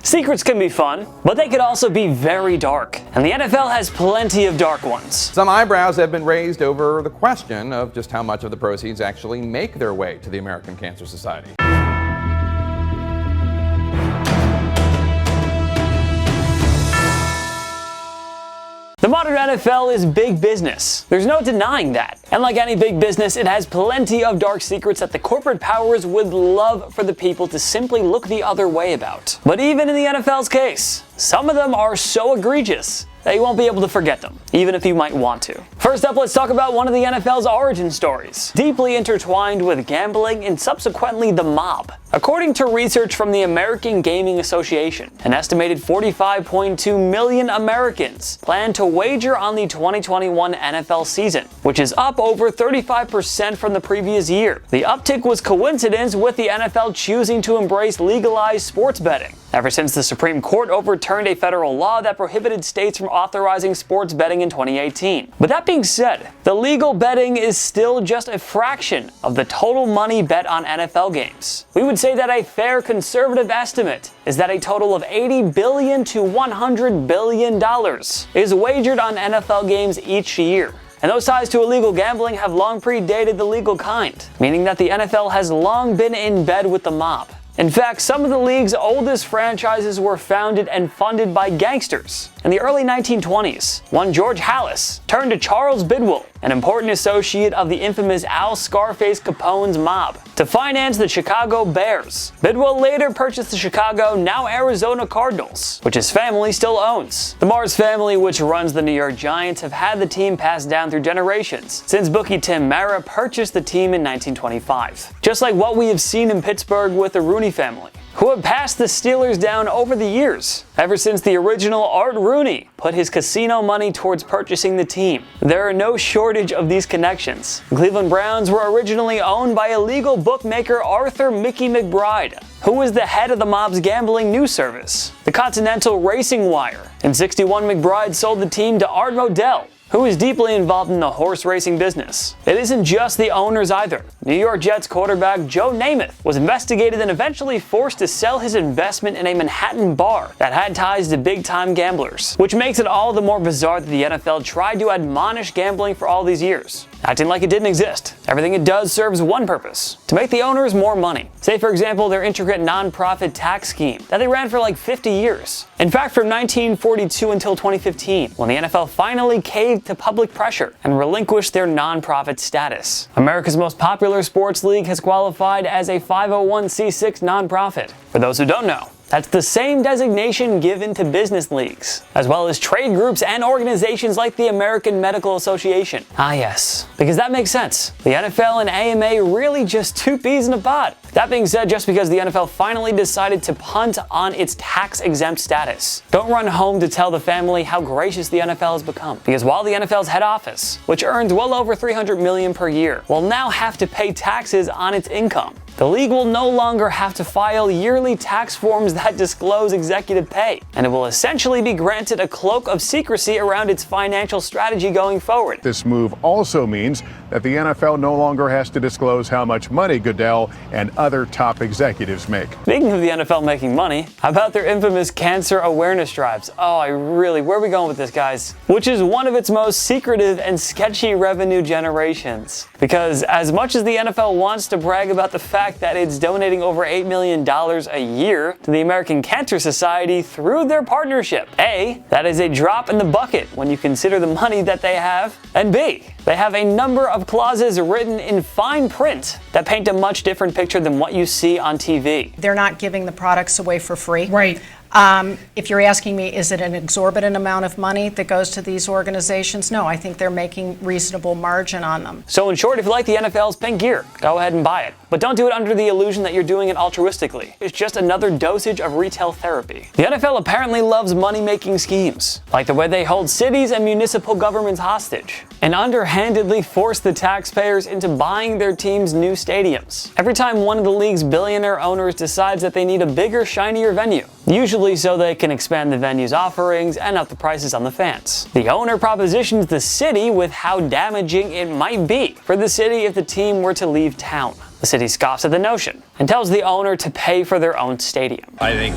Secrets can be fun, but they could also be very dark, and the NFL has plenty of dark ones. Some eyebrows have been raised over the question of just how much of the proceeds actually make their way to the American Cancer Society. The modern NFL is big business. There's no denying that. And like any big business, it has plenty of dark secrets that the corporate powers would love for the people to simply look the other way about. But even in the NFL's case, some of them are so egregious that you won't be able to forget them, even if you might want to. First up, let's talk about one of the NFL's origin stories, deeply intertwined with gambling and subsequently the mob. According to research from the American Gaming Association, an estimated 45.2 million Americans plan to wager on the 2021 NFL season, which is up over 35% from the previous year. The uptick was coincidence with the NFL choosing to embrace legalized sports betting, ever since the Supreme Court overturned a federal law that prohibited states from authorizing sports betting in 2018. But that being said, the legal betting is still just a fraction of the total money bet on NFL games. We would say that a fair conservative estimate is that a total of $80 billion to $100 billion is wagered on NFL games each year. And those ties to illegal gambling have long predated the legal kind, meaning that the NFL has long been in bed with the mob. In fact, some of the league's oldest franchises were founded and funded by gangsters. In the early 1920s, one George Halas turned to Charles Bidwell, an important associate of the infamous Al Scarface Capone's mob, to finance the Chicago Bears. Bidwell later purchased the Chicago, now Arizona Cardinals, which his family still owns. The Mars family, which runs the New York Giants, have had the team passed down through generations, since bookie Tim Mara purchased the team in 1925. Just like what we have seen in Pittsburgh with the Rooney family, who have passed the Steelers down over the years, ever since the original Art Rooney put his casino money towards purchasing the team. There are no shortage of these connections. The Cleveland Browns were originally owned by illegal bookmaker Arthur Mickey McBride, who was the head of the mob's gambling news service, the Continental Racing Wire. In '61, McBride sold the team to Art Modell, who is deeply involved in the horse racing business. It isn't just the owners either. New York Jets quarterback Joe Namath was investigated and eventually forced to sell his investment in a Manhattan bar that had ties to big-time gamblers, which makes it all the more bizarre that the NFL tried to admonish gambling for all these years, acting like it didn't exist. Everything it does serves one purpose: to make the owners more money. Say, for example, their intricate non-profit tax scheme that they ran for like 50 years. In fact, from 1942 until 2015, when the NFL finally caved to public pressure and relinquished their non-profit status. America's most popular sports league has qualified as a 501c6 nonprofit. For those who don't know, that's the same designation given to business leagues, as well as trade groups and organizations like the American Medical Association. Ah yes, because that makes sense. The NFL and AMA really just two peas in a pod. That being said, just because the NFL finally decided to punt on its tax-exempt status, don't run home to tell the family how gracious the NFL has become. Because while the NFL's head office, which earns well over $300 million per year, will now have to pay taxes on its income, the league will no longer have to file yearly tax forms that disclose executive pay, and it will essentially be granted a cloak of secrecy around its financial strategy going forward. This move also means that the NFL no longer has to disclose how much money Goodell and other top executives make. Speaking of the NFL making money, how about their infamous cancer awareness drives? Oh, where are we going with this, guys? Which is one of its most secretive and sketchy revenue generations. Because as much as the NFL wants to brag about the fact that it's donating over $8 million a year to the American Cancer Society through their partnership, A, that is a drop in the bucket when you consider the money that they have, and B, they have a number of clauses written in fine print that paint a much different picture than what you see on TV. They're not giving the products away for free. Right. If you're asking me, is it an exorbitant amount of money that goes to these organizations? No, I think they're making reasonable margin on them. So in short, if you like the NFL's pink gear, go ahead and buy it. But don't do it under the illusion that you're doing it altruistically. It's just another dosage of retail therapy. The NFL apparently loves money-making schemes, like the way they hold cities and municipal governments hostage, and underhandedly force the taxpayers into buying their team's new stadiums. Every time one of the league's billionaire owners decides that they need a bigger, shinier venue, usually so they can expand the venue's offerings and up the prices on the fans, the owner propositions the city with how damaging it might be for the city if the team were to leave town. The city scoffs at the notion and tells the owner to pay for their own stadium. I think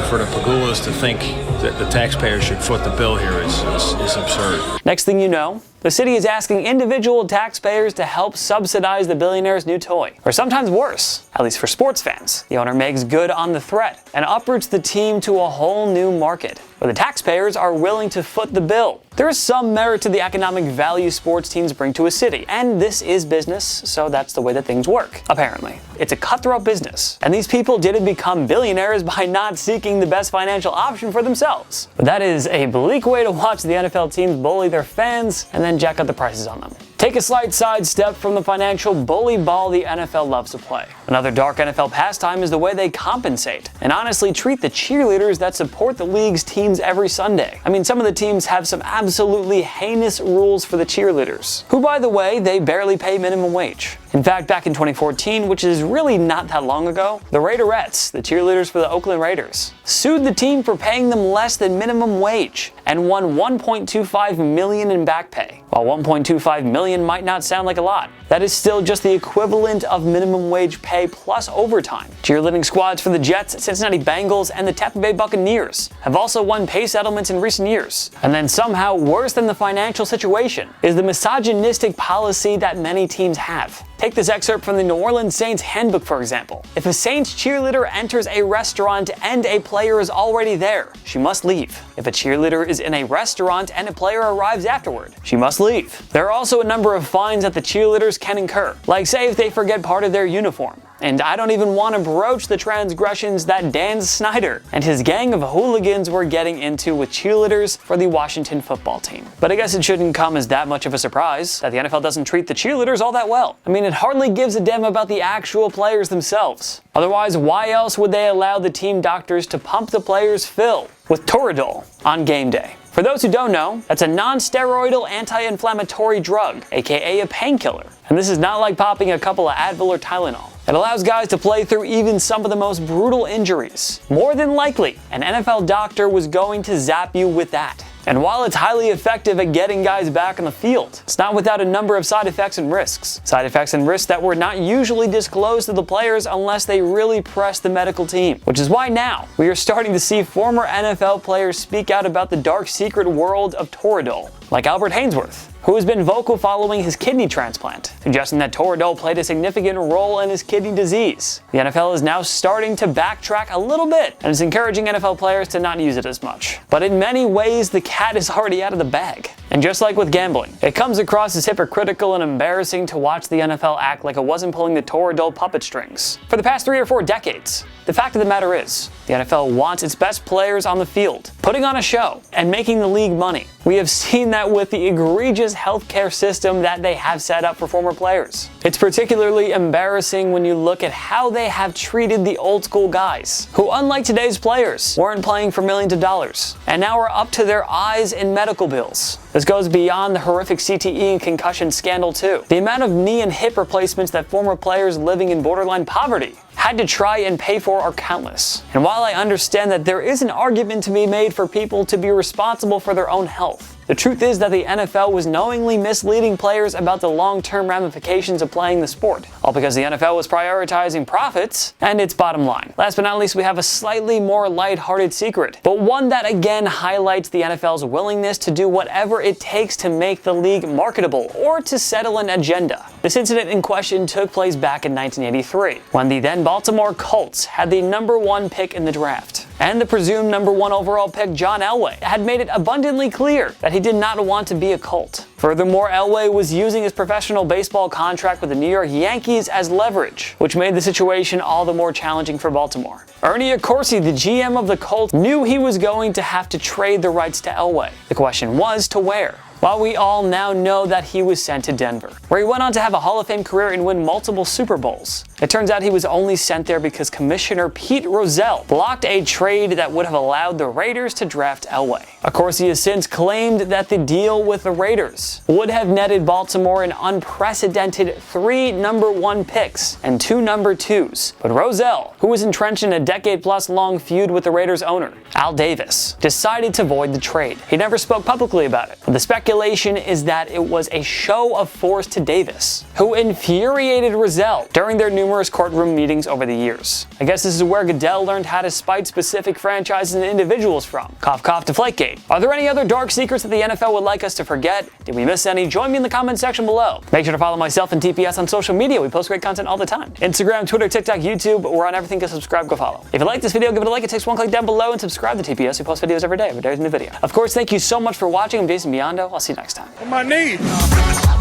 for the Pagulas to think that the taxpayers should foot the bill here is absurd. Next thing you know, the city is asking individual taxpayers to help subsidize the billionaire's new toy. Or sometimes worse, at least for sports fans. The owner makes good on the threat and uproots the team to a whole new market, where the taxpayers are willing to foot the bill. There is some merit to the economic value sports teams bring to a city, and this is business, so that's the way that things work, apparently. It's a cutthroat business, and these people didn't become billionaires by not seeking the best financial option for themselves. But that is a bleak way to watch the NFL teams bully their fans and then jack up the prices on them. Take a slight sidestep from the financial bully ball the NFL loves to play. Another dark NFL pastime is the way they compensate and honestly treat the cheerleaders that support the league's teams every Sunday. I mean, some of the teams have some absolutely heinous rules for the cheerleaders, who, by the way, they barely pay minimum wage. In fact, back in 2014, which is really not that long ago, the Raiderettes, the cheerleaders for the Oakland Raiders, sued the team for paying them less than minimum wage and won $1.25 million in back pay. While $1.25 million might not sound like a lot, that is still just the equivalent of minimum wage pay plus overtime. Cheerleading squads for the Jets, Cincinnati Bengals, and the Tampa Bay Buccaneers have also won pay settlements in recent years. And then somehow worse than the financial situation is the misogynistic policy that many teams have. Take this excerpt from the New Orleans Saints handbook, for example. If a Saints cheerleader enters a restaurant and a player is already there, she must leave. If a cheerleader is in a restaurant and a player arrives afterward, she must leave. There are also a number of fines that the cheerleaders can incur, like say if they forget part of their uniform. And I don't even want to broach the transgressions that Dan Snyder and his gang of hooligans were getting into with cheerleaders for the Washington football team. But I guess it shouldn't come as that much of a surprise that the NFL doesn't treat the cheerleaders all that well. I mean, it hardly gives a damn about the actual players themselves. Otherwise, why else would they allow the team doctors to pump the players' fill with Toradol on game day? For those who don't know, that's a non-steroidal anti-inflammatory drug, aka a painkiller. And this is not like popping a couple of Advil or Tylenol. It allows guys to play through even some of the most brutal injuries. More than likely, an NFL doctor was going to zap you with that. And while it's highly effective at getting guys back on the field, it's not without a number of side effects and risks. Side effects and risks that were not usually disclosed to the players unless they really pressed the medical team. Which is why now, we are starting to see former NFL players speak out about the dark secret world of Toradol, like Albert Hainsworth, who has been vocal following his kidney transplant, suggesting that Toradol played a significant role in his kidney disease. The NFL is now starting to backtrack a little bit and is encouraging NFL players to not use it as much. But in many ways, the cat is already out of the bag. And just like with gambling, it comes across as hypocritical and embarrassing to watch the NFL act like it wasn't pulling the Toradol puppet strings for the past 3 or 4 decades. The fact of the matter is, the NFL wants its best players on the field, putting on a show and making the league money. We have seen that with the egregious healthcare system that they have set up for former players. It's particularly embarrassing when you look at how they have treated the old school guys, who unlike today's players, weren't playing for millions of dollars, and now are up to their eyes in medical bills. This goes beyond the horrific CTE and concussion scandal too. The amount of knee and hip replacements that former players living in borderline poverty had to try and pay for are countless. And while I understand that there is an argument to be made for people to be responsible for their own health, the truth is that the NFL was knowingly misleading players about the long-term ramifications of playing the sport, all because the NFL was prioritizing profits and its bottom line. Last but not least, we have a slightly more lighthearted secret, but one that again highlights the NFL's willingness to do whatever it takes to make the league marketable or to settle an agenda. This incident in question took place back in 1983, when the then Baltimore Colts had the #1 pick in the draft. And the presumed #1 overall pick, John Elway, had made it abundantly clear that he did not want to be a Colt. Furthermore, Elway was using his professional baseball contract with the New York Yankees as leverage, which made the situation all the more challenging for Baltimore. Ernie Accorsi, the GM of the Colts, knew he was going to have to trade the rights to Elway. The question was to where. While we all now know that he was sent to Denver, where he went on to have a Hall of Fame career and win multiple Super Bowls. It turns out he was only sent there because Commissioner Pete Rozelle blocked a trade that would have allowed the Raiders to draft Elway. Accorsi has since claimed that the deal with the Raiders would have netted Baltimore an unprecedented 3 #1 picks and 2 #2s. But Rozelle, who was entrenched in a decade-plus long feud with the Raiders owner, Al Davis, decided to void the trade. He never spoke publicly about it, but the speculation speculation is that it was a show of force to Davis, who infuriated Rozelle during their numerous courtroom meetings over the years. I guess this is where Goodell learned how to spite specific franchises and individuals from. Cough cough Deflategate. Are there any other dark secrets that the NFL would like us to forget? Did we miss any? Join me in the comment section below. Make sure to follow myself and TPS on social media. We post great content all the time. Instagram, Twitter, TikTok, YouTube. We're on everything. Go subscribe, go follow. If you like this video, give it a like. It takes one click down below, and subscribe to TPS. We post videos every day. Every day is a new video. Of course, thank you so much for watching. I'm Jason Biondo. I'll see you next time. On my knees.